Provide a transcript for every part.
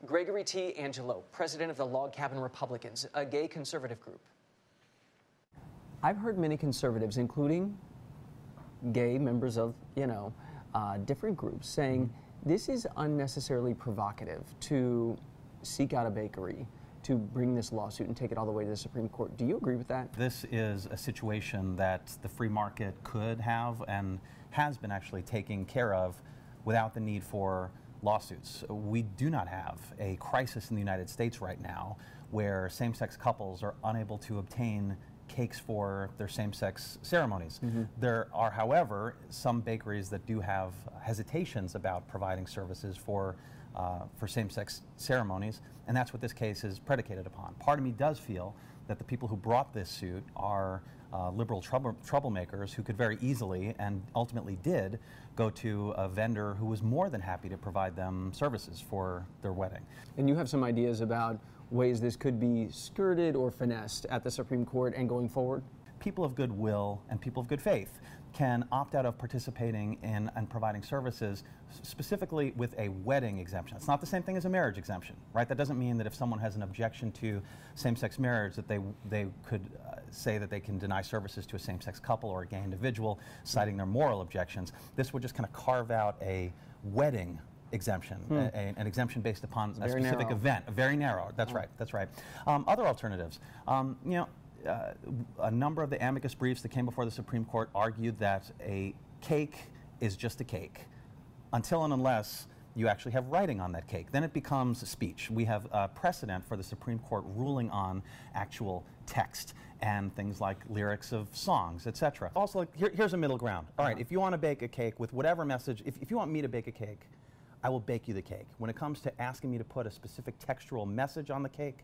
Gregory T. Angelo, president of the Log Cabin Republicans, a gay conservative group. I've heard many conservatives, including gay members of, different groups, saying this is unnecessarily provocative to seek out a bakery, to bring this lawsuit and take it all the way to the Supreme Court. Do you agree with that? This is a situation that the free market could have and has been actually taking care of without the need for lawsuits. We do not have a crisis in the United States right now where same-sex couples are unable to obtain cakes for their same-sex ceremonies. There are, however, some bakeries that do have hesitations about providing services for same-sex ceremonies, and that's what this case is predicated upon. Part of me does feel that the people who brought this suit are liberal troublemakers who could very easily, and ultimately did, go to a vendor who was more than happy to provide them services for their wedding. And you have some ideas about ways this could be skirted or finessed at the Supreme Court and going forward? People of goodwill and people of good faith can opt out of participating in and providing services specifically with a wedding exemption. It's not the same thing as a marriage exemption, right? That doesn't mean that if someone has an objection to same-sex marriage that they could say that they can deny services to a same-sex couple or a gay individual, citing their moral objections. This would just kind of carve out a wedding exemption, an exemption based upon a specific event, very narrow. That's right. That's right. Other alternatives, a number of the amicus briefs that came before the Supreme Court argued that a cake is just a cake until and unless you actually have writing on that cake. Then it becomes speech. We have precedent for the Supreme Court ruling on actual text and things like lyrics of songs, etc. Also, here's a middle ground. All right, if you want to bake a cake with whatever message, if you want me to bake a cake, I will bake you the cake. When it comes to asking me to put a specific textual message on the cake,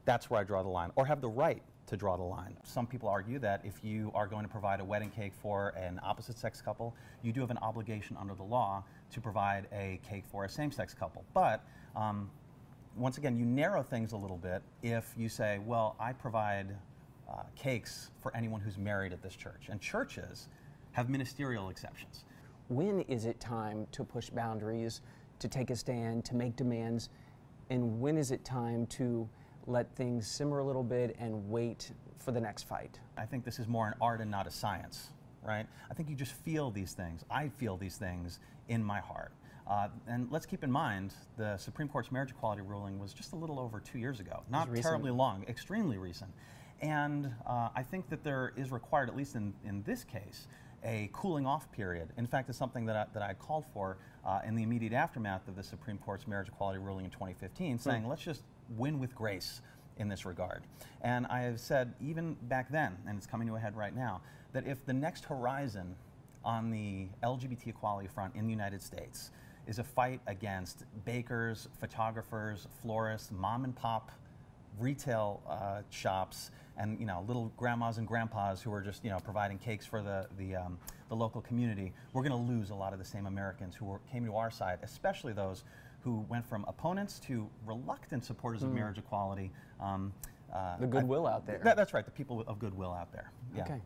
that's where I draw the line, or have the right to draw the line. Some people argue that if you are going to provide a wedding cake for an opposite-sex couple, you do have an obligation under the law to provide a cake for a same-sex couple. But once again, you narrow things a little bit if you say, well, I provide cakes for anyone who's married at this church. And churches have ministerial exceptions. When is it time to push boundaries, to take a stand, to make demands? And when is it time to let things simmer a little bit and wait for the next fight? I think this is more an art and not a science, right? I think you just feel these things. I feel these things in my heart. And let's keep in mind, the Supreme Court's marriage equality ruling was just a little over 2 years ago. Not terribly long, extremely recent. And I think that there is required, at least in this case, a cooling off period. In fact, it's something that I called for in the immediate aftermath of the Supreme Court's marriage equality ruling in 2015, saying let's just win with grace in this regard. And I have said even back then, and it's coming to a head right now, that if the next horizon on the LGBT equality front in the United States is a fight against bakers, photographers, florists, mom and pop retail shops, and little grandmas and grandpas who are just providing cakes for the local community, we're going to lose a lot of the same Americans who came to our side, especially those who went from opponents to reluctant supporters of marriage equality. The goodwill out there. That's right, the people of goodwill out there. Yeah. Okay.